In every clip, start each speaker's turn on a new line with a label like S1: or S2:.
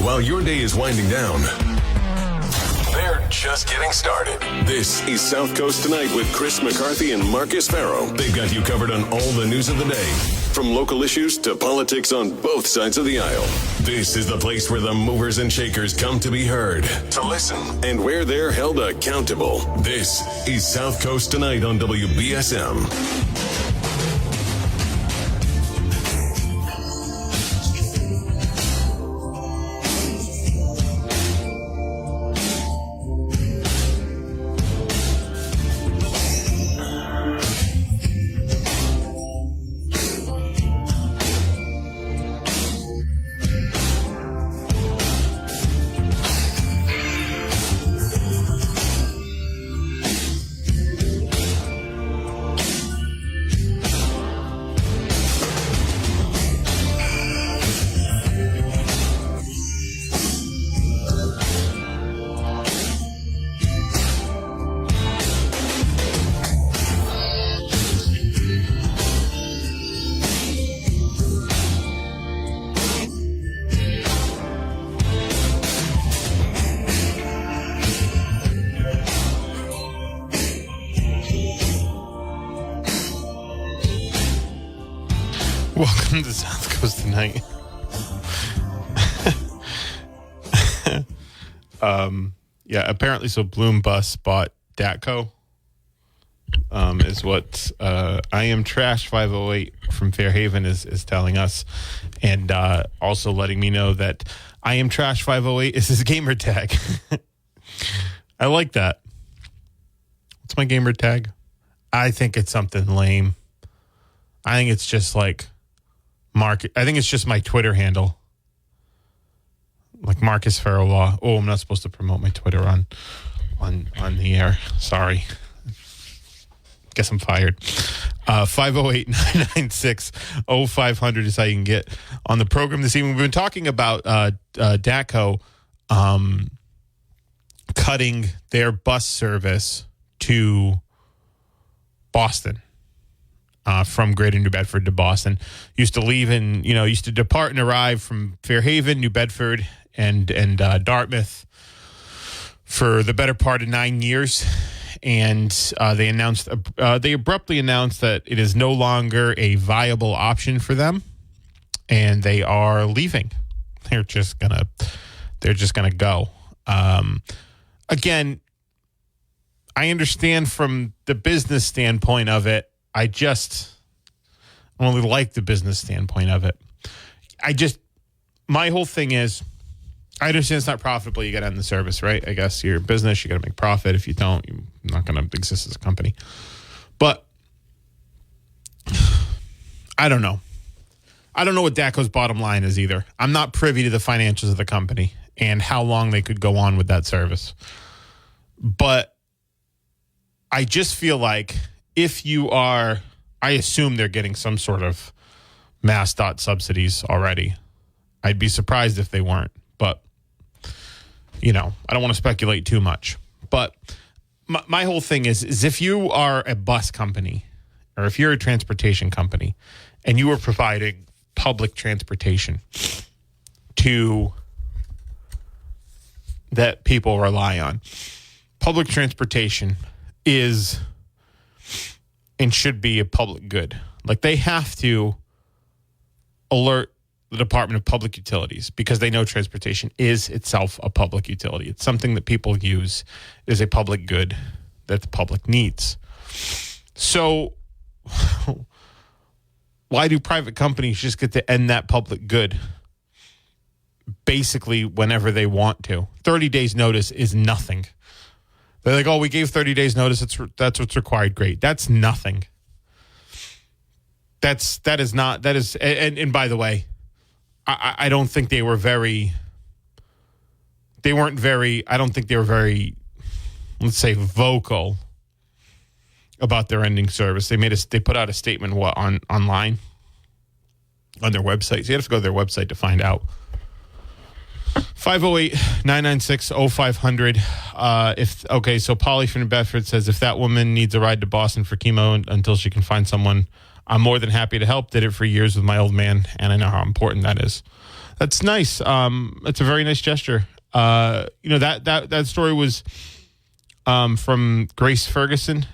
S1: while your day is winding down. They're just getting started. This is South Coast Tonight with Chris McCarthy and Marcus Farrow. They've got you covered on all the news of the day, from local issues to politics on both sides of the aisle. This is the place where the movers and shakers come to be heard, to listen, and where they're held accountable. This is South Coast Tonight on WBSM.
S2: Welcome to South Coast Tonight. Apparently, so Bloom Bus bought Dattco. Is what I Am Trash 508 from Fairhaven is telling us, and also letting me know that I Am Trash 508 is his gamer tag. I like that. What's my gamer tag? I think it's something lame. I think it's just like I think it's just my Twitter handle. Like Marcus Farrow Law. Oh, I'm not supposed to promote my Twitter on the air. Sorry. Guess I'm fired. 508-996-0500 is how you can get on the program this evening. We've been talking about Dattco cutting their bus service to Boston. From Greater New Bedford to Boston. Used to depart and arrive from Fairhaven, New Bedford, and Dartmouth for the better part of 9 years. And they abruptly announced that it is no longer a viable option for them, and they are leaving. They're just gonna go. Again, I understand from the business standpoint of it. I don't really like the business standpoint of it. My whole thing is, I understand it's not profitable. You got to end the service, right? I guess you're a business. You got to make profit. If you don't, you're not going to exist as a company. But I don't know. I don't know what Dattco's bottom line is either. I'm not privy to the financials of the company and how long they could go on with that service. But I just feel like, if you are, I assume they're getting some sort of MassDOT subsidies already. I'd be surprised if they weren't, but, I don't want to speculate too much. But my whole thing is if you are a bus company or if you're a transportation company and you are providing public transportation that people rely on, public transportation is and should be a public good. Like, they have to alert the Department of Public Utilities because they know transportation is itself a public utility. It's something that people use. It is a public good that the public needs. So why do private companies just get to end that public good basically whenever they want to? 30 days notice is nothing. They're like, oh, we gave 30 days notice. That's what's required. Great. That's nothing. And by the way, I don't think they were very, let's say, vocal about their ending service. They put out a statement online on their website. So you have to go to their website to find out. 508-996-0500. So Polly from New Bedford says, if that woman needs a ride to Boston for chemo until she can find someone I'm more than happy to help. Did it for years with my old man, and I know how important that is. That's nice. It's a very nice gesture. That story was from Grace Ferguson.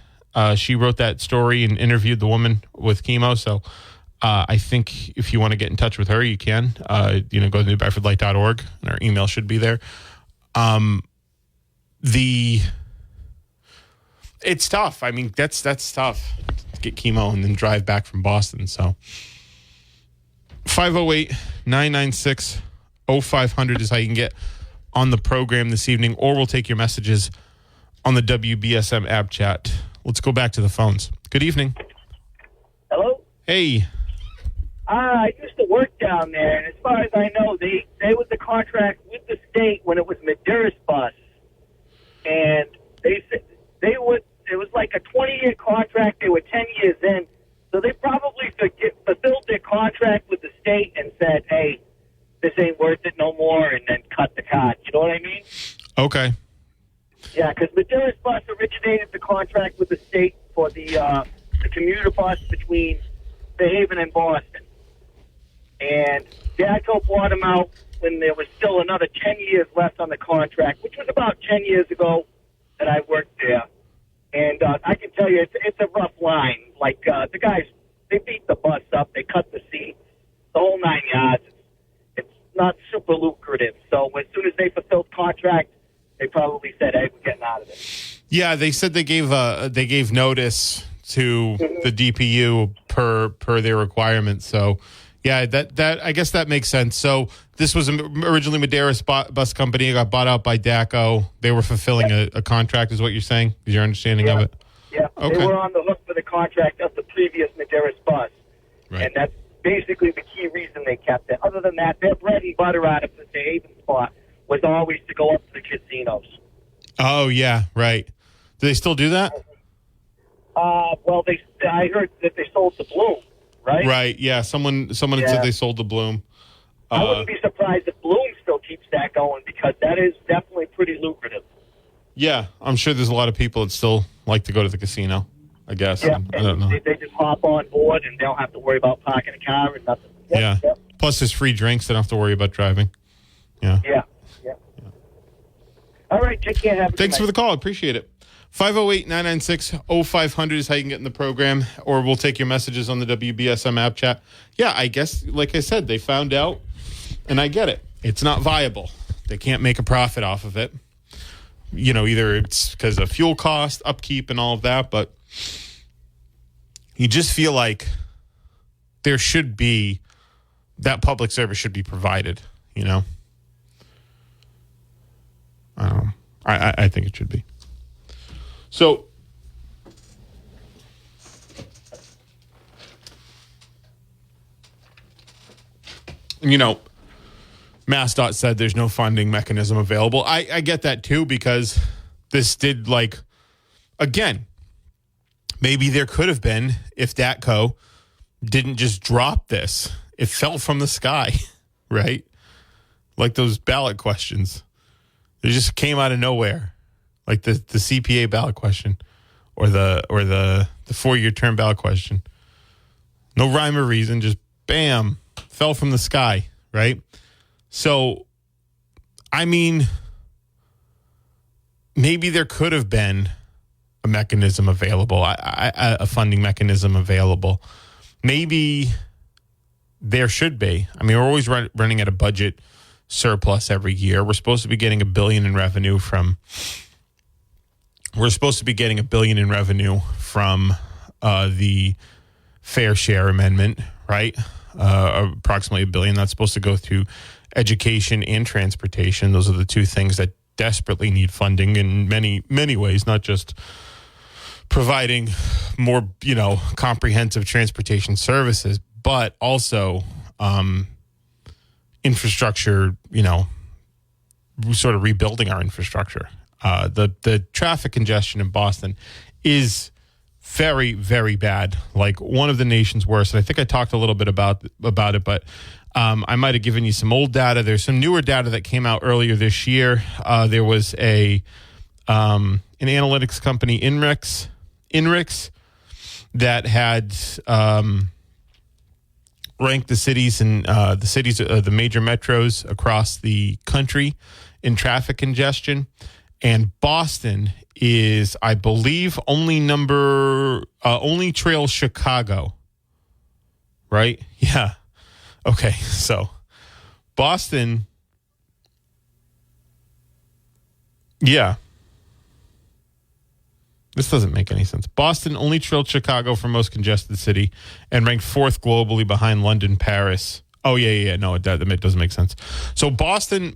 S2: She wrote that story and interviewed the woman with chemo. So I think if you want to get in touch with her, you can. Go to newbedfordlight.org, and our email should be there. It's tough. I mean, that's tough to get chemo and then drive back from Boston. So 508-996-0500 is how you can get on the program this evening, or we'll take your messages on the WBSM app chat. Let's go back to the phones. Good evening.
S3: Hello?
S2: Hey.
S3: I used to work down there, and as far as I know, they was the contract with the state when it was Medeiros Bus, and they said it was like a 20-year contract. They were 10 years in, so they probably fulfilled their contract with the state and said, "Hey, this ain't worth it no more," and then cut the card. You know what I mean?
S2: Okay.
S3: Yeah, because Medeiros Bus originated the contract with the state for the commuter bus between Fairhaven and Boston. And Dattco bought them out when there was still another 10 years left on the contract, which was about 10 years ago that I worked there. And I can tell you, it's a rough line. Like, the guys, they beat the bus up. They cut the seats, the whole 9 yards. It's not super lucrative. So as soon as they fulfilled contract, they probably said, "Hey, we're getting out of this."
S2: Yeah, they said they gave notice to the DPU per their requirements. So, yeah, that I guess that makes sense. So this was originally Medeiros Bus Company. It got bought out by Dattco. They were fulfilling a contract, is what you're saying? Is your understanding of it?
S3: Yeah,
S2: Okay.
S3: They were on the hook for the contract of the previous Medeiros Bus.
S2: Right.
S3: And that's basically the key reason they kept it. Other than that, their bread and butter out of the Fairhaven spot was always to go up to the casinos.
S2: Oh, yeah, right. Do they still do that?
S3: Well, I heard that they sold the Bloom, right?
S2: Right, yeah. Someone had said they sold the Bloom.
S3: I wouldn't be surprised if Bloom still keeps that going, because that is definitely pretty lucrative.
S2: Yeah, I'm sure there's a lot of people that still like to go to the casino, I guess.
S3: Yeah,
S2: I don't know.
S3: They just hop on board and they don't have to worry about parking a car and nothing.
S2: Yeah. Plus, there's free drinks. They don't have to worry about driving. Yeah.
S3: Yeah. All right, take care.
S2: Thanks for the call. Appreciate it. 508-996-0500 is how you can get in the program, or we'll take your messages on the WBSM app chat. Yeah, I guess, like I said, they found out, and I get it. It's not viable. They can't make a profit off of it. Either it's because of fuel cost, upkeep, and all of that, but you just feel like there should be, that public service should be provided, I think it should be. So, MassDOT said there's no funding mechanism available. I get that too, because this did, again, maybe there could have been if Dattco didn't just drop this. It fell from the sky, right? Like those ballot questions. It just came out of nowhere. Like the CPA ballot question or the 4-year term ballot question. No rhyme or reason, just bam, fell from the sky, right? So, I mean, maybe there could have been a mechanism available, a funding mechanism available. Maybe there should be. I mean, we're always running at a budget surplus every year. We're supposed to be getting $1 billion in revenue from the Fair Share Amendment, right? Approximately $1 billion. That's supposed to go through education and transportation. Those are the two things that desperately need funding in many, many ways, not just providing more, comprehensive transportation services, but also infrastructure, sort of rebuilding our infrastructure. The traffic congestion in Boston is very, very bad, like one of the nation's worst. And I think I talked a little bit about it, but I might have given you some old data. There's some newer data that came out earlier this year. There was an analytics company, INRIX, that had ranked the cities and the major metros across the country in traffic congestion. And Boston is, I believe, only trails Chicago. Right? Yeah. Okay. So Boston. Yeah. This doesn't make any sense. Boston only trailed Chicago for most congested city and ranked 4th globally behind London, Paris. Oh, yeah. No, that doesn't make sense. So Boston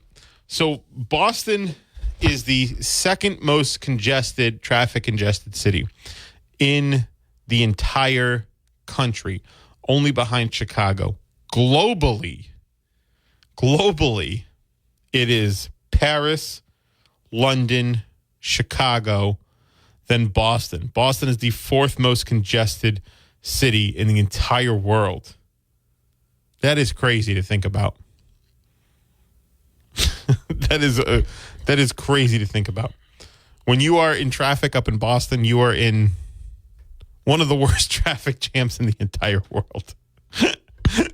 S2: is the second most traffic congested city in the entire country, only behind Chicago. Globally, it is Paris, London, Chicago, then Boston. Boston is the 4th most congested city in the entire world. That is crazy to think about. That is crazy to think about. When you are in traffic up in Boston, you are in one of the worst traffic jams in the entire world.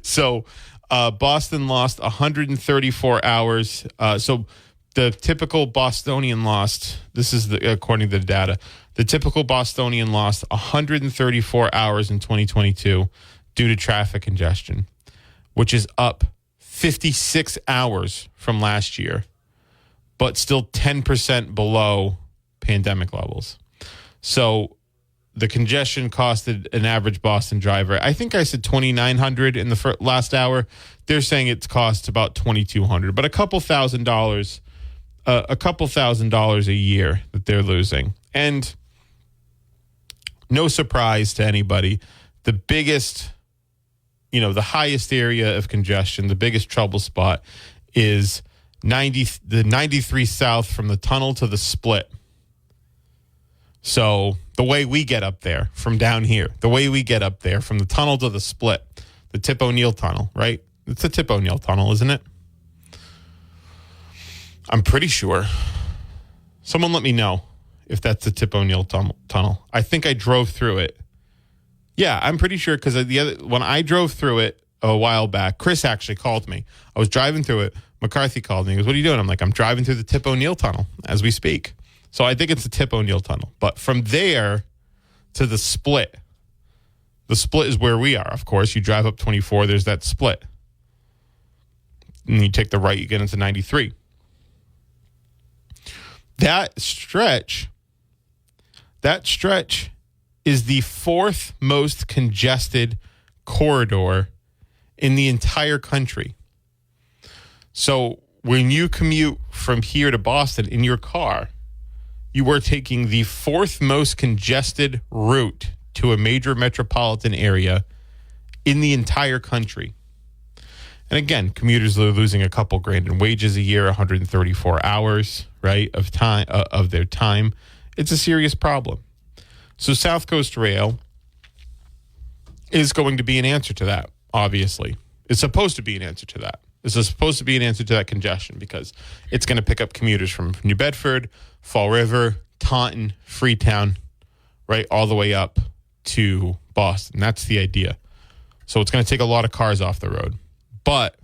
S2: So Boston lost 134 hours. So the typical Bostonian lost, this is according to the data, the typical Bostonian lost 134 hours in 2022 due to traffic congestion, which is up 56 hours from last year, but still 10% below pandemic levels. So the congestion costed an average Boston driver, I think I said $2,900 in the last hour. They're saying it costs about $2,200, but a couple thousand dollars a year that they're losing. And no surprise to anybody, the biggest, the highest area of congestion, the biggest trouble spot is the 93 South from the tunnel to the split. So the way we get up there from down here, the way we get up there from the tunnel to the split, the Tip O'Neill tunnel, right? It's the Tip O'Neill tunnel, isn't it? I'm pretty sure. Someone let me know if that's the Tip O'Neill tunnel. I think I drove through it. Yeah, I'm pretty sure because when I drove through it a while back, Chris actually called me. I was driving through it. McCarthy called me. He goes, "What are you doing?" I'm like, "I'm driving through the Tip O'Neill tunnel as we speak." So I think it's the Tip O'Neill tunnel. But from there to the split is where we are, of course. You drive up 24, there's that split. And you take the right, you get into 93. That stretch is the 4th most congested corridor in the entire country. So when you commute from here to Boston in your car, you are taking the 4th most congested route to a major metropolitan area in the entire country. And again, commuters are losing a couple grand in wages a year, 134 hours, right, of time of their time. It's a serious problem. So SouthCoast Rail is going to be an answer to that, obviously. It's supposed to be an answer to that. This is supposed to be an answer to that congestion because it's going to pick up commuters from New Bedford, Fall River, Taunton, Freetown, right, all the way up to Boston. That's the idea. So it's going to take a lot of cars off the road. But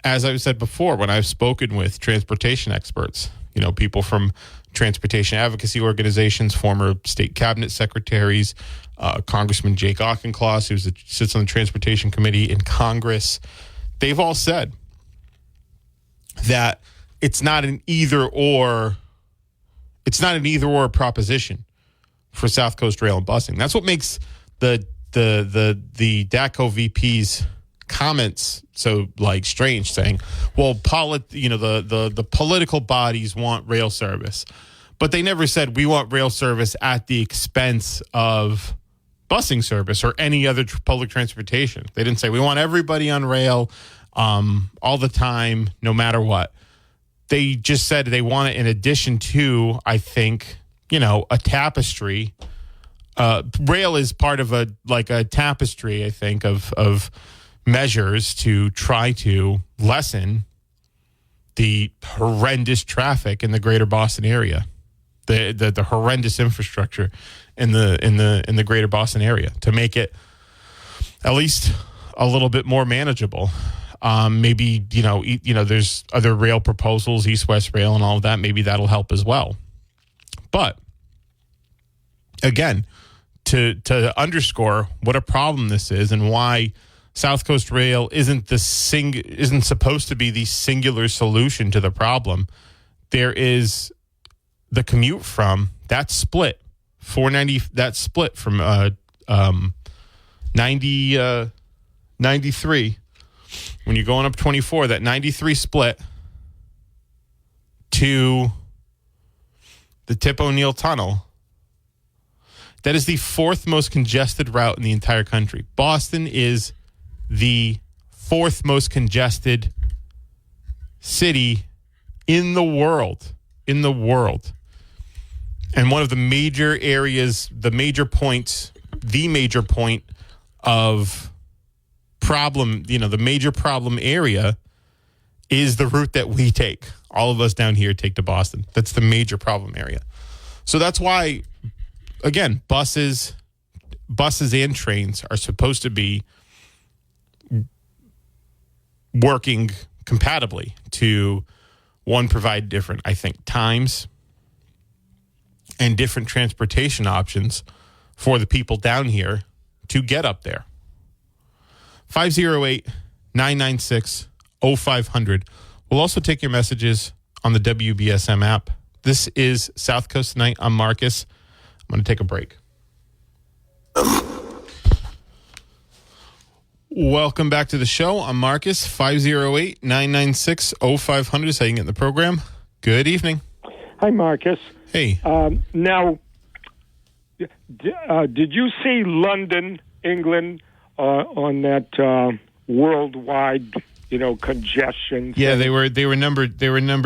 S2: as I've said before, when I've spoken with transportation experts, people from transportation advocacy organizations, former state cabinet secretaries, Congressman Jake Auchincloss, who sits on the transportation committee in Congress, they've all said that it's not an either or proposition for SouthCoast Rail and busing. That's what makes the Dattco VP's comments so strange, saying, well, the political bodies want rail service, but they never said we want rail service at the expense of busing service or any other public transportation. They didn't say we want everybody on rail all the time, no matter what. They just said they want it in addition to, I think, a tapestry. Rail is part of a tapestry, I think, of measures to try to lessen the horrendous traffic in the greater Boston area. the horrendous infrastructure in the greater Boston area to make it at least a little bit more manageable. Maybe there's other rail proposals, East-West Rail and all of that. Maybe that'll help as well. But again, to underscore what a problem this is and why SouthCoast Rail isn't supposed to be the singular solution to the problem, there is the commute from that split 490, that split from 93 when you're going up 24, that 93 split to the Tip O'Neill Tunnel. That is the fourth most congested route in the entire country. Boston is the fourth most congested city in the world. And one of the major areas, the major point of problem, the major problem area is the route that we take. All of us down here take to Boston. That's the major problem area. So that's why, again, buses and trains are supposed to be working compatibly to, one, provide different, I think, times and different transportation options for the people down here to get up there. 508-996-0500. We'll also take your messages on the WBSM app. This is South Coast Tonight. I'm Marcus. I'm going to take a break. Welcome back to the show. I'm Marcus. 508-996-0500 is how you can get in the program. Good evening.
S4: Hi, Marcus.
S2: Hey.
S4: Now, did you see London, England, on that worldwide, congestion?
S2: Yeah, they were number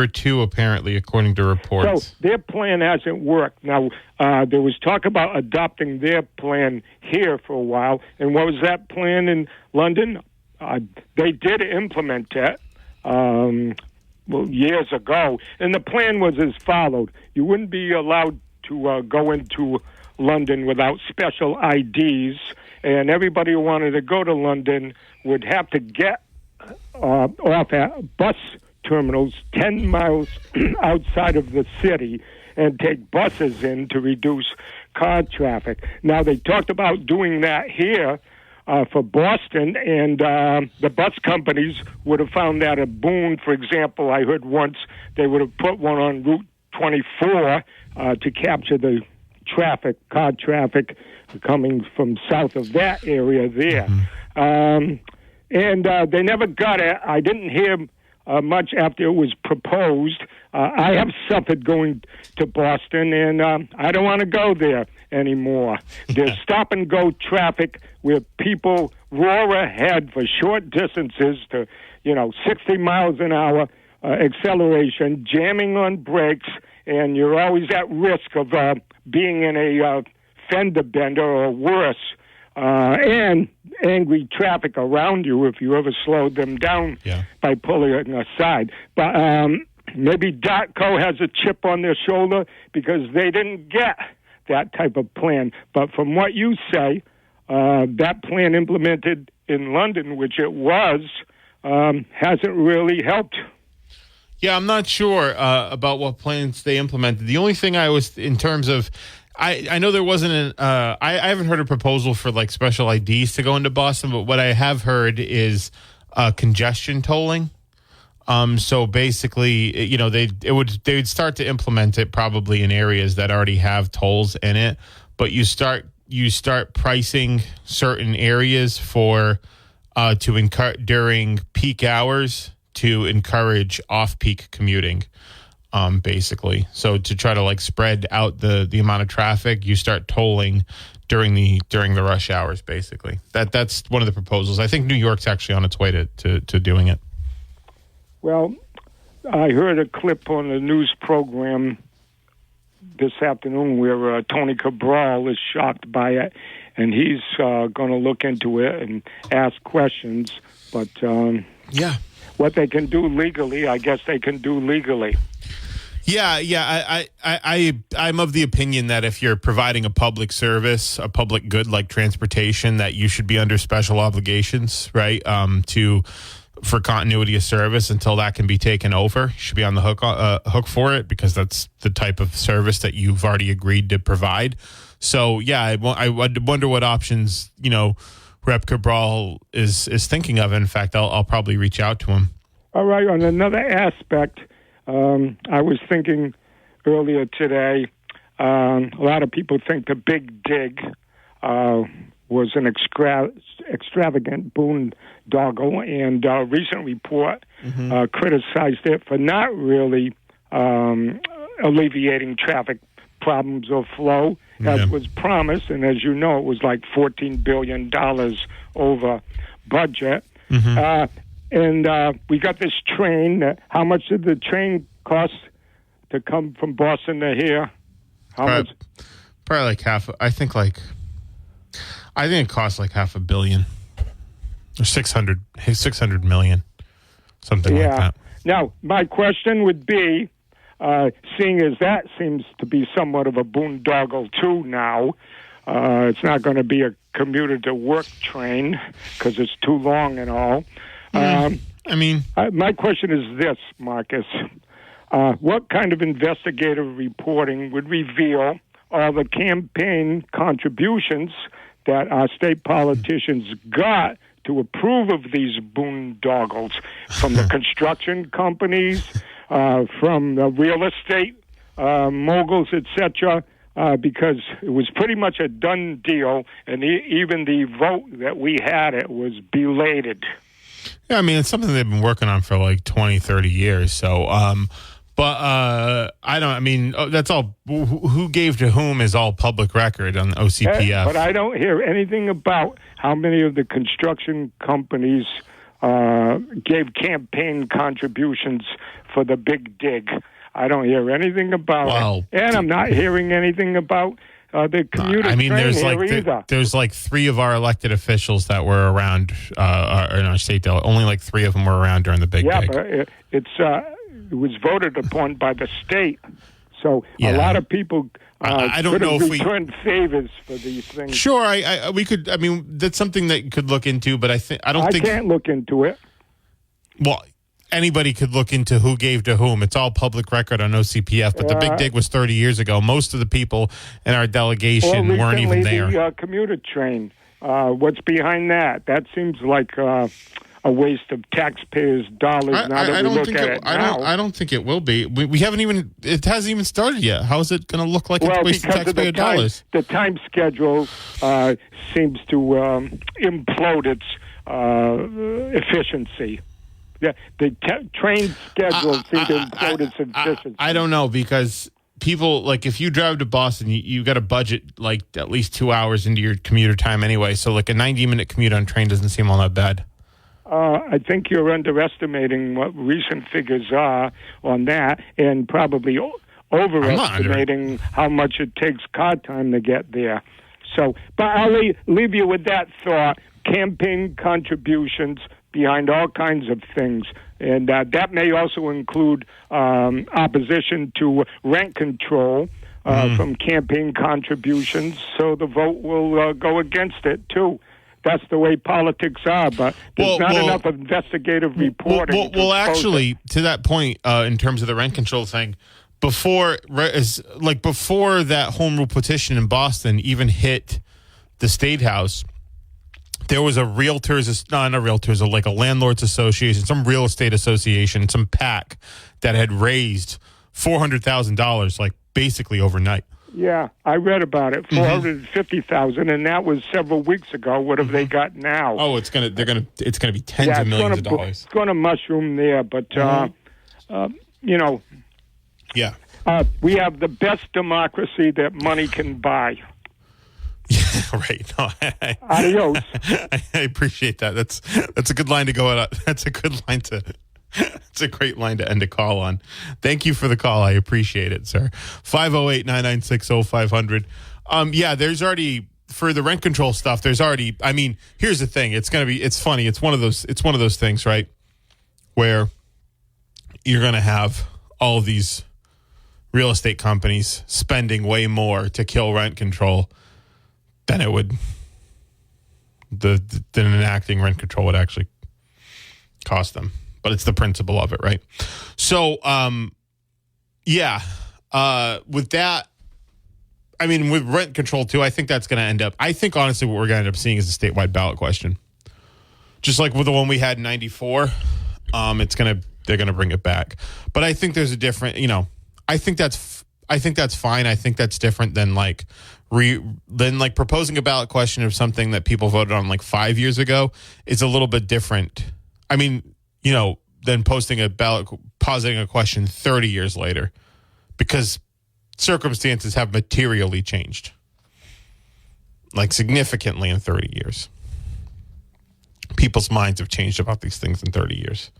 S2: 2 apparently, according to reports.
S4: So their plan hasn't worked. Now, there was talk about adopting their plan here for a while. And what was that plan in London? They did implement it years ago, and the plan was as followed: you wouldn't be allowed to go into London without special IDs, and everybody who wanted to go to London would have to get off at bus terminals 10 miles outside of the city and take buses in to reduce car traffic. Now, they talked about doing that here for Boston, and the bus companies would have found that a boon. For example, I heard once they would have put one on Route 24 to capture the car traffic coming from south of that area there. And they never got it. I didn't hear much after it was proposed. I have suffered going to Boston, and I don't want to go there anymore. There's stop-and-go traffic where people roar ahead for short distances to, 60 miles an hour acceleration, jamming on brakes, and you're always at risk of being in a fender bender or worse, and angry traffic around you if you ever slowed them down by pulling aside. But maybe Dattco has a chip on their shoulder because they didn't get that type of plan. But from what you say, that plan implemented in London, which it was, hasn't really helped.
S2: Yeah, I'm not sure about what plans they implemented. The only thing I was, in terms of, I know there wasn't I haven't heard a proposal for like special IDs to go into Boston, but what I have heard is congestion tolling. So basically, they would start to implement it probably in areas that already have tolls in it, but you start pricing certain areas for during peak hours to encourage off-peak commuting. Basically, so to try to spread out the amount of traffic, you start tolling during the rush hours. Basically, that's one of the proposals. I think New York's actually on its way to doing it.
S4: Well, I heard a clip on the news program this afternoon where Tony Cabral is shocked by it, and he's going to look into it and ask questions. But what they can do legally, I guess they can do legally.
S2: I'm of the opinion that if you're providing a public service, a public good like transportation, that you should be under special obligations, right? For continuity of service until that can be taken over. You should be on the hook for it because that's the type of service that you've already agreed to provide. So yeah, I wonder what options Rep. Cabral is thinking of. In fact, I'll probably reach out to him.
S4: All right. On another aspect, I was thinking earlier today. A lot of people think the Big Dig was an extravagant boondoggle, and a recent report criticized it for not really alleviating traffic problems or flow as was promised. And as you know, it was like $14 billion over budget. And we got this train. How much did the train cost to come from Boston to here? Much?
S2: Probably like half. I think it costs like $500 million or 600 million, something like that.
S4: Now, my question would be, seeing as that seems to be somewhat of a boondoggle too now, it's not going to be a commuter to work train because it's too long and all. My question is this, Marcus. What kind of investigative reporting would reveal all the campaign contributions that our state politicians got to approve of these boondoggles from the construction companies, from the real estate moguls, etc., because it was pretty much a done deal, and even the vote that we had, it was belated.
S2: Yeah, it's something they've been working on for like 20, 30 years. So, that's all. Who gave to whom is all public record on the OCPF.
S4: But I don't hear anything about how many of the construction companies gave campaign contributions for the Big Dig. I don't hear anything about it. And I'm not hearing anything about the commuter train either.
S2: There's like 3 of our elected officials that were around in our state. Only like 3 of them were around during the Big Dig.
S4: Yeah, but it was voted upon by the state. So a lot of people
S2: I don't know if
S4: returned favors for these things.
S2: Sure, we could. That's something that you could look into, but I
S4: can't look into it.
S2: Well, anybody could look into who gave to whom. It's all public record on OCPF. But the Big Dig was 30 years ago. Most of the people in our delegation weren't even there.
S4: The commuter train. What's behind that? That seems like a waste of taxpayers' dollars. I
S2: don't think it will be. We haven't even. It hasn't even started yet. How is it going to look like it's a waste of taxpayer dollars?
S4: The time schedule seems to implode its efficiency. Yeah, the train schedule seems to implode its efficiency.
S2: I don't know, because people, like, if you drive to Boston, you got to budget like at least 2 hours into your commuter time anyway. So like a 90-minute commute on train doesn't seem all that bad.
S4: I think you're underestimating what recent figures are on that, and probably overestimating how much it takes car time to get there. So, but I'll leave you with that thought. Campaign contributions behind all kinds of things, and that may also include opposition to rent control from campaign contributions, so the vote will go against it, too. That's the way politics are, but there's not enough investigative reporting.
S2: Well, actually, to that point, in terms of the rent control thing, before that home rule petition in Boston even hit the State House, there was a landlords association, some real estate association, some PAC that had raised $400,000, like basically overnight.
S4: Yeah, I read about it. $450,000, and that was several weeks ago. What have they got now?
S2: Oh, it's gonna be tens of millions of dollars.
S4: It's going to mushroom there, but
S2: Yeah.
S4: We have the best democracy that money can buy.
S2: Yeah, right. No,
S4: Adios.
S2: I appreciate that. That's a good line to go out. That's a good line to. It's a great line to end a call on. Thank you for the call. I appreciate it, sir. 508-996-0500. Yeah, there's already, for the rent control stuff, there's already, here's the thing. It's funny. It's one of those things, right? Where you're going to have all of these real estate companies spending way more to kill rent control than it would than enacting rent control would actually cost them. But it's the principle of it, right? So, with that, I mean, with rent control too, I think that's going to end up. I think honestly, what we're going to end up seeing is a statewide ballot question, just like with the one we had in '94. They're gonna bring it back, but I think there's a different. I think that's fine. I think that's different than proposing a ballot question of something that people voted on like 5 years ago. It's a little bit different. I mean, than posting a ballot, positing a question 30 years later, because circumstances have materially changed, like significantly in 30 years. People's minds have changed about these things in 30 years,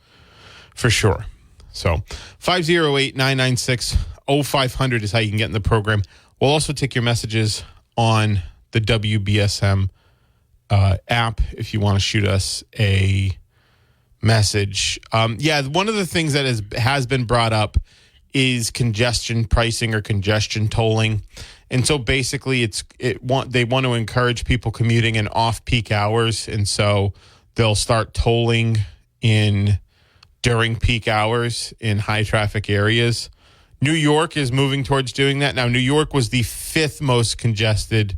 S2: for sure. So 508-996-0500 is how you can get in the program. We'll also take your messages on the WBSM app if you want to shoot us a message. One of the things that has been brought up is congestion pricing or congestion tolling. And so basically they want to encourage people commuting in off-peak hours, and so they'll start tolling during peak hours in high traffic areas. New York is moving towards doing that. Now, New York was the 5th most congested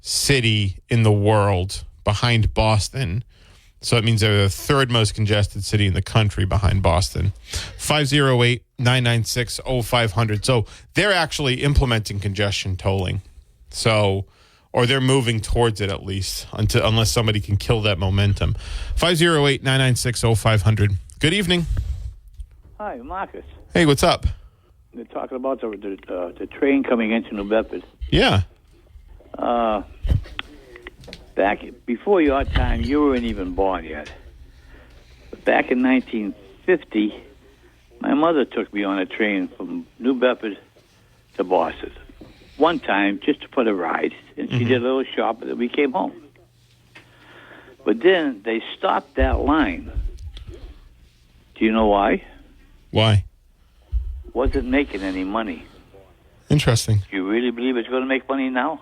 S2: city in the world behind Boston. So it means they're the 3rd most congested city in the country behind Boston. 508-996-0500. So they're actually implementing congestion tolling. Or they're moving towards it at least, unless somebody can kill that momentum. 508-996-0500. Good evening.
S5: Hi, Marcus.
S2: Hey, what's up?
S5: They're talking about the train coming into New Bedford.
S2: Yeah.
S5: Back before your time, you weren't even born yet. But back in 1950, my mother took me on a train from New Bedford to Boston. One time, just for the ride, and she did a little shop, and then we came home. But then they stopped that line. Do you know why?
S2: Why?
S5: Wasn't making any money.
S2: Interesting.
S5: Do you really believe it's going to make money now?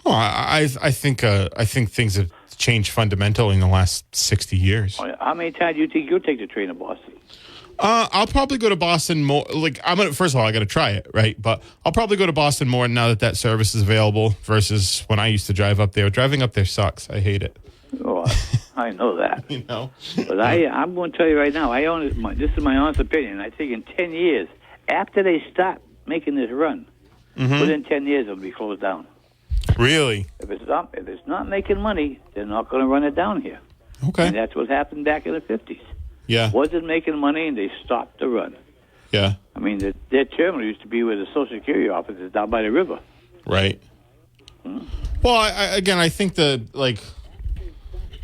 S2: Well, I think things have changed fundamentally in the last 60 years.
S5: How many times do you think you'll take the train to Boston?
S2: I'll probably go to Boston more. First of all, I got to try it, right? But I'll probably go to Boston more now that service is available versus when I used to drive up there. Driving up there sucks. I hate it.
S5: Oh, I know that. But I'm going to tell you right now. This is my honest opinion. I think in 10 years, after they stop making this run, within 10 years it'll be closed down.
S2: Really?
S5: If it's not making money, they're not going to run it down here.
S2: Okay.
S5: And that's what happened back in the 50s.
S2: Yeah.
S5: Wasn't making money, and they stopped the run.
S2: Yeah.
S5: I mean, their terminal used to be where the Social Security office is down by the river.
S2: Right. Well, I think a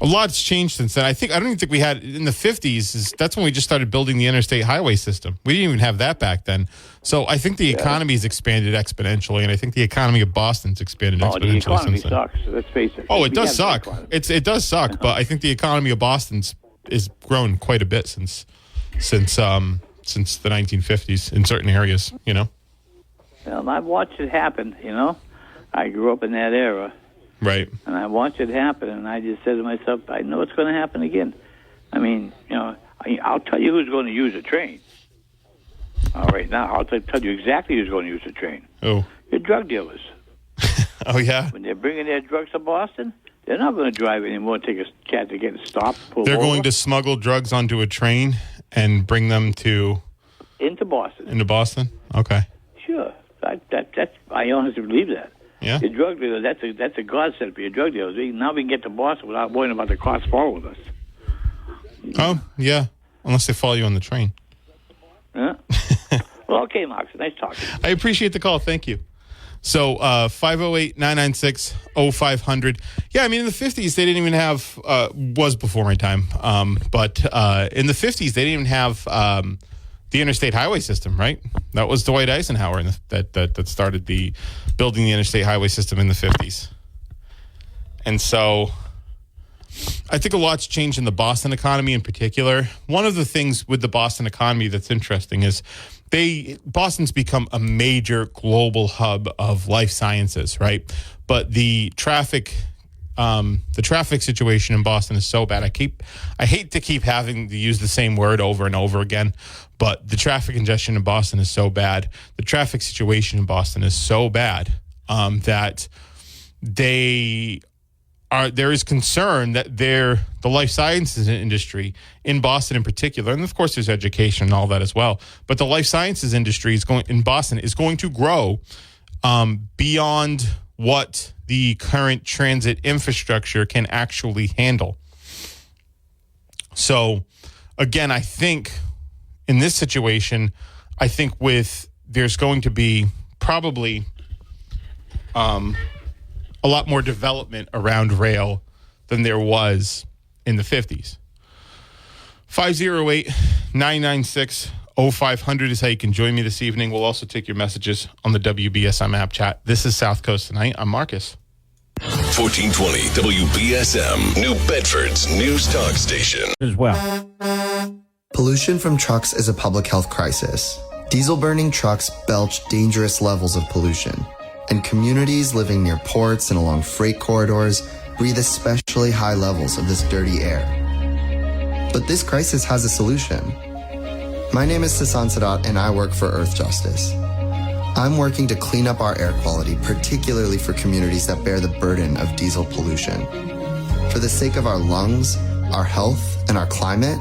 S2: lot's changed since then. I don't even think we had in the 50s. That's when we just started building the interstate highway system. We didn't even have that back then. So I think the economy's expanded exponentially, and I think the economy of Boston's expanded exponentially.
S5: The economy
S2: since then.
S5: sucks. Let's face it.
S2: Oh, it does suck. It does suck, but I think the economy of Boston's is grown quite a bit since the 1950s in certain areas. Well,
S5: I've watched it happen. I grew up in that era.
S2: Right.
S5: And I watched it happen, and I just said to myself, I know it's going to happen again. I mean, I'll tell you who's going to use a train. All right, now I'll tell you exactly who's going to use a train.
S2: Oh.
S5: Your drug dealers.
S2: Oh, yeah?
S5: When they're bringing their drugs to Boston, they're not going to drive anymore and take a chance to get stopped.
S2: They're going to smuggle drugs onto a train and bring them
S5: into Boston.
S2: Into Boston? Okay.
S5: Sure. I honestly believe that.
S2: Yeah.
S5: The drug dealer, that's a godsend for your drug dealers. Now we can get to Boston without worrying about the cops following us.
S2: Oh, yeah. Unless they follow you on the train.
S5: Huh? Well, okay, Mark. Nice talking.
S2: I appreciate the call. Thank you. So 508-996-0500. Yeah, I mean, in the 50s, they didn't even have, was before my time, but in the 50s, they didn't even have the interstate highway system, right? That was Dwight Eisenhower that started building the interstate highway system in the 50s. And so I think a lot's changed in the Boston economy in particular. One of the things with the Boston economy that's interesting is Boston's become a major global hub of life sciences, right? But the traffic situation in Boston is so bad. I hate to keep having to use the same word over and over again, but the traffic congestion in Boston is so bad. The traffic situation in Boston is so bad that there is concern that the life sciences industry in Boston in particular, and of course there's education and all that as well, but the life sciences industry in Boston is going to grow beyond what the current transit infrastructure can actually handle. So again, I think in this situation, there's going to be probably a lot more development around rail than there was in the 50s. 508-996-0500 is how you can join me this evening. We'll also take your messages on the WBSM app chat. This is South Coast Tonight. I'm Marcus.
S1: 1420 WBSM, New Bedford's news talk station.
S6: As well.
S7: Pollution from trucks is a public health crisis. Diesel-burning trucks belch dangerous levels of pollution, and communities living near ports and along freight corridors breathe especially high levels of this dirty air. But this crisis has a solution. My name is Sasan Sadat, and I work for Earth Justice. I'm working to clean up our air quality, particularly for communities that bear the burden of diesel pollution. For the sake of our lungs, our health, and our climate,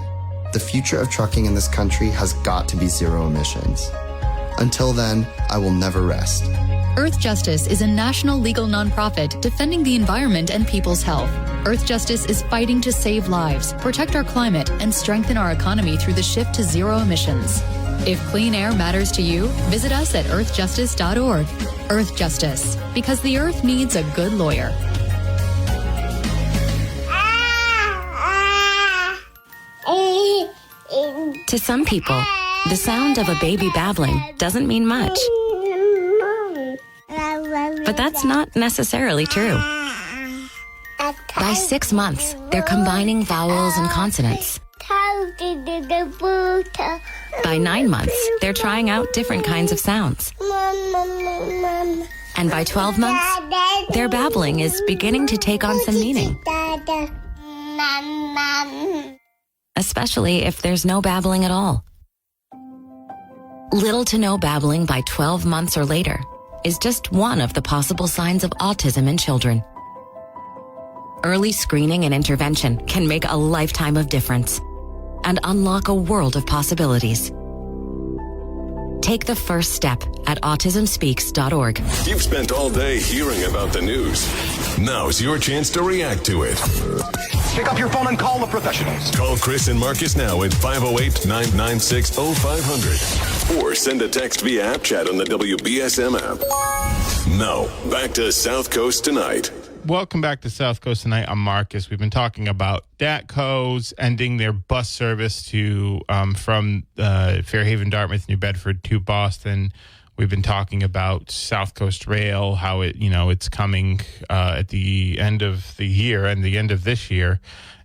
S7: the future of trucking in this country has got to be zero emissions. Until then, I will never rest.
S8: Earth Justice is a national legal nonprofit defending the environment and people's health. Earth Justice is fighting to save lives, protect our climate, and strengthen our economy through the shift to zero emissions. If clean air matters to you, visit us at earthjustice.org. Earth Justice, because the earth needs a good lawyer.
S9: To some people, the sound of a baby babbling doesn't mean much. But that's not necessarily true. By 6 months, they're combining vowels and consonants. By 9 months, they're trying out different kinds of sounds. And by 12 months, their babbling is beginning to take on some meaning. Especially if there's no babbling at all. Little to no babbling by 12 months or later is just one of the possible signs of autism in children. Early screening and intervention can make a lifetime of difference and unlock a world of possibilities. Take the first step at autismspeaks.org.
S1: You've spent all day hearing about the news. Now's your chance to react to it.
S10: Pick up your phone and call the professionals.
S1: Call Chris and Marcus now at 508-996-0500 or send a text via app chat on the WBSM app. Now, back to South Coast Tonight.
S2: Welcome back to South Coast Tonight. I'm Marcus. We've been talking about Dattco's ending their bus service to from Fairhaven, Dartmouth, New Bedford to Boston. We've been talking about SouthCoast Rail, how it's coming at the end of the year and the end of this year,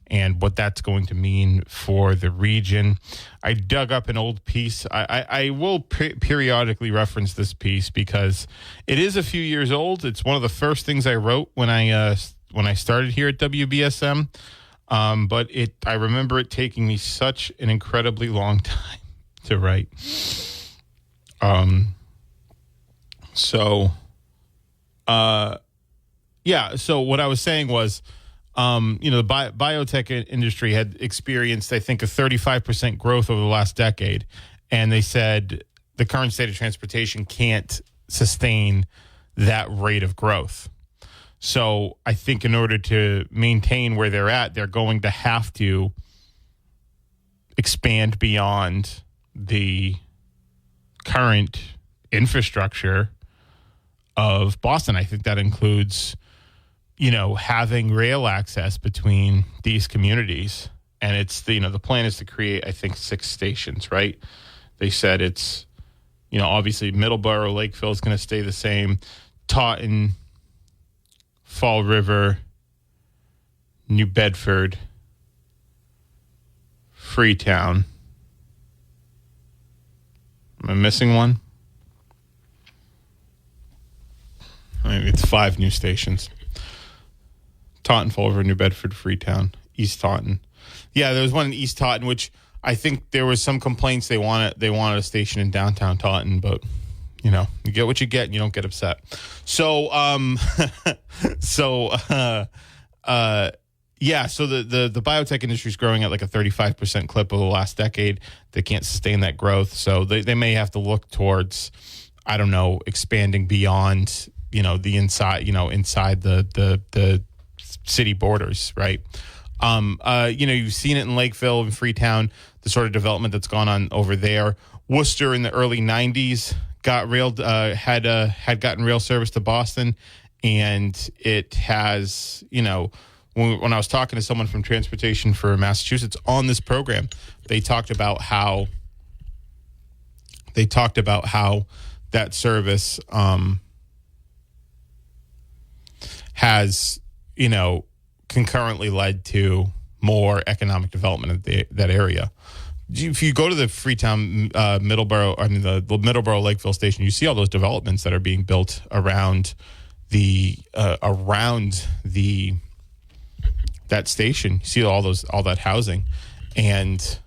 S2: and what that's going to mean for the region. I dug up an old piece. I will periodically reference this piece because it is a few years old. It's one of the first things I wrote when I started here at WBSM, but I remember it taking me such an incredibly long time to write. So what I was saying was, the biotech industry had experienced, I think, a 35% growth over the last decade. And they said the current state of transportation can't sustain that rate of growth. So I think in order to maintain where they're at, they're going to have to expand beyond the current infrastructure of Boston. I think that includes, having rail access between these communities. And it's the plan is to create, I think, 6 stations, right? They said it's, obviously Middleborough, Lakeville is going to stay the same. Taunton, Fall River, New Bedford, Freetown. Am I missing one? I mean, it's 5 new stations. Taunton, Fall River, New Bedford, Freetown, East Taunton. Yeah, there was one in East Taunton, which I think there was some complaints they wanted a station in downtown Taunton, but you know, you get what you get and you don't get upset. So so the biotech industry is growing at like a 35% clip over the last decade. They can't sustain that growth, so they may have to look towards, I don't know, expanding beyond, you know, the inside, you know, inside the city borders, right? You know, you've seen it in Lakeville and Freetown, the sort of development that's gone on over there. Worcester in the early 90s had gotten rail service to Boston, and it has, you know, when I was talking to someone from Transportation for Massachusetts on this program, they talked about how that service has, you know, concurrently led to more economic development of that area. If you go to the Freetown, the Middleborough Lakeville station, you see all those developments that are being built around that station. You see all that housing, and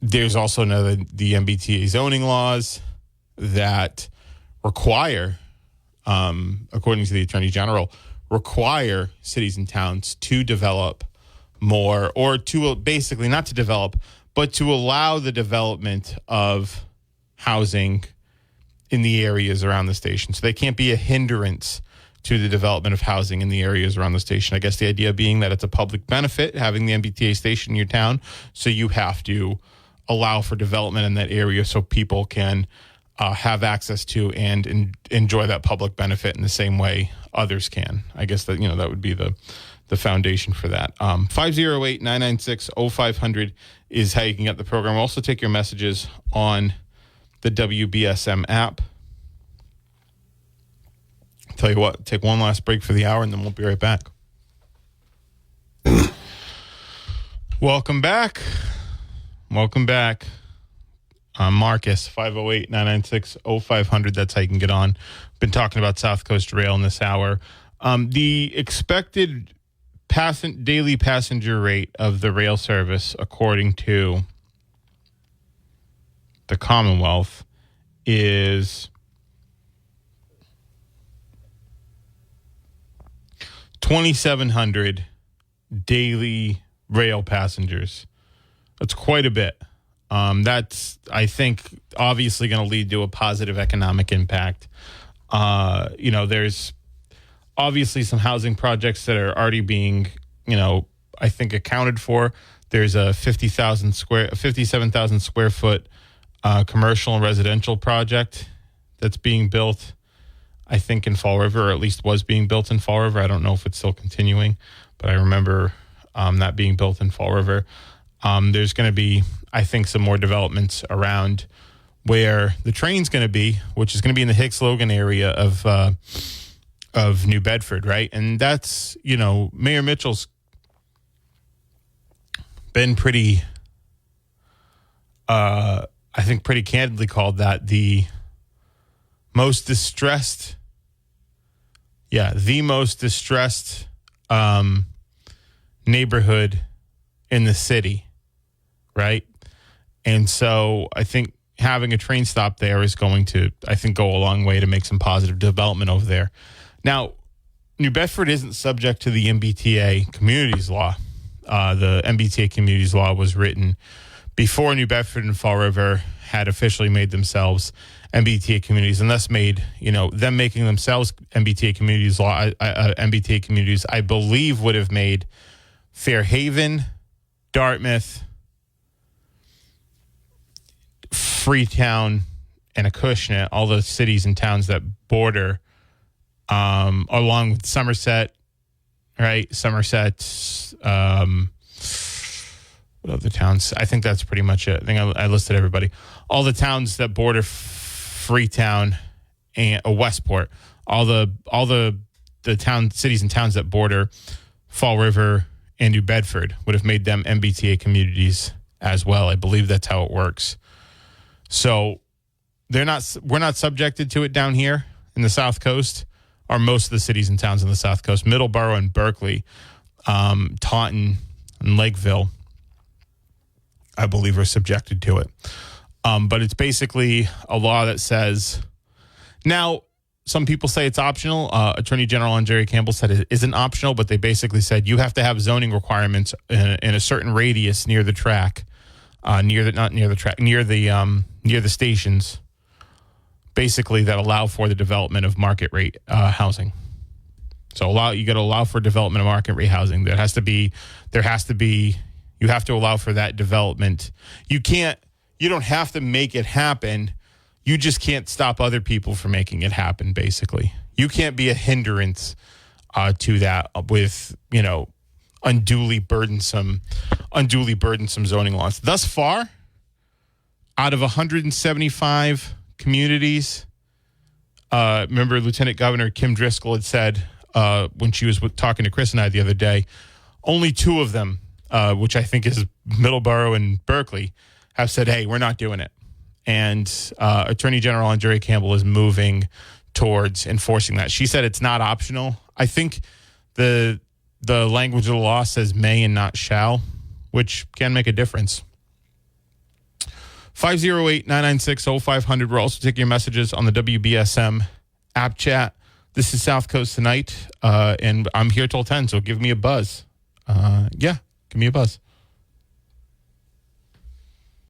S2: there's also the MBTA zoning laws that require, according to the Attorney General, require cities and towns to develop more, or to basically not to develop, but to allow the development of housing in the areas around the station. So they can't be a hindrance to the development of housing in the areas around the station. I guess the idea being that it's a public benefit having the MBTA station in your town, so you have to allow for development in that area so people can have access to and enjoy that public benefit in the same way others can. I guess that, you know, that would be the foundation for that. 508-996-0500 is how you can get the program. We'll also take your messages on the WBSM app. Tell you what, take one last break for the hour, and then we'll be right back. Welcome back. I'm Marcus, 508-996-0500. That's how you can get on. Been talking about SouthCoast Rail in this hour. The expected daily passenger rate of the rail service, according to the Commonwealth, is 2,700 daily rail passengers. That's quite a bit. That's, I think, obviously going to lead to a positive economic impact. You know, there's obviously some housing projects that are already being, you know, I think accounted for. There's a 57,000 square foot commercial and residential project that's being built, I think, in Fall River, or at least was being built in Fall River. I don't know if it's still continuing, but I remember that being built in Fall River. There's going to be, I think, some more developments around where the train's going to be, which is going to be in the Hicks-Logan area of New Bedford, right? And that's, you know, Mayor Mitchell's been pretty, I think pretty candidly called that the most distressed neighborhood in the city, right? And so I think having a train stop there is going to, I think, go a long way to make some positive development over there. Now, New Bedford isn't subject to the MBTA Communities Law. The MBTA Communities Law was written before New Bedford and Fall River had officially made themselves MBTA communities, and thus made, you know, them making themselves MBTA Communities Law, MBTA communities, I believe would have made Fairhaven, Dartmouth, Freetown, and Acushnet, all the cities and towns that border, along with Somerset, right? Somerset, what other towns? I think that's pretty much it. I think I listed everybody. All the towns that border Freetown and Westport, all the cities and towns that border Fall River and New Bedford would have made them MBTA communities as well. I believe that's how it works. So we're not subjected to it down here in the South Coast, or most of the cities and towns in the South Coast. Middleborough and Berkeley, Taunton and Lakeville, I believe, are subjected to it. But it's basically a law that says, now some people say it's optional. Attorney General Jerry Campbell said it isn't optional, but they basically said you have to have zoning requirements in a certain radius near the track, near the stations, basically that allow for the development of market rate housing. So you got to allow for development of market rate housing. You have to allow for that development. You don't have to make it happen. You just can't stop other people from making it happen, basically. You can't be a hindrance to that with, unduly burdensome zoning laws. Thus far, out of 175 communities, remember Lieutenant Governor Kim Driscoll had said when she was talking to Chris and I the other day, only 2 of them, which I think is Middleborough and Berkeley, have said, hey, we're not doing it. And Attorney General Jerry Campbell is moving towards enforcing that. She said it's not optional. I think the language of the law says may and not shall, which can make a difference. 508-996-0500. We're also taking your messages on the WBSM app chat. This is South Coast Tonight, and I'm here till 10, so give me a buzz. Give me a buzz.